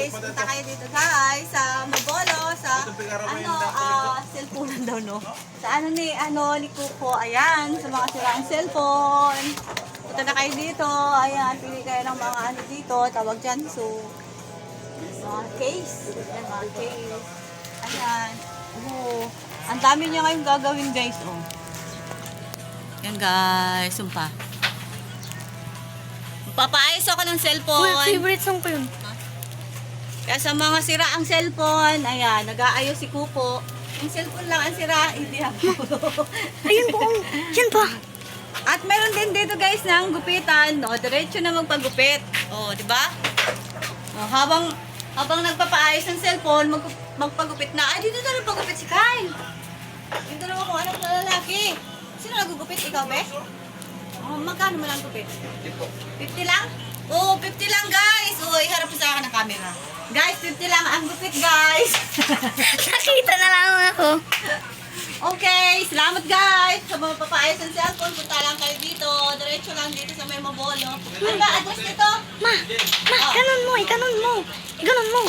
guys, punta kayo dito guys sa Mabolo, sa cellphone daw no. Sa ni Kuko, ayan, sa mga sirang cellphone. Punta na kayo dito, ayan, pili kayo ng mga dito, tawag dyan, so mga case, ayan, mga case. Ayan, ang dami niya ngayong gagawin guys, Yan guys, sumpa. Papaayos ako ng cellphone. Favorite song ko yun. Kaya sa mga sira ang cellphone, ayan, nag-aayos si Kuko. Yung cellphone lang ang sira, hindi ako. Ayun po. Yan pa. At meron din dito guys ng gupitan, diretso na magpagupit. Di ba? Habang nagpapaayos ng cellphone, magpagupit na. Ay, dito na rin pagupit si Kyle. Dito naman kung anak na lalaki. Sino nagugupit? Ikaw, be? Magkano mo lang gupit? 50 lang? 50 lang guys. Iharap mo sa akin ang camera. Guys, 50 lang ang gupit guys. Nakita na lang ako. Okay, salamat guys. Sa mga papaayos ng cellphone, punta lang kayo dito. Diretso lang dito sa may Mabolo. Ano ba address nito? Ma, ganun mo. Ganun mo.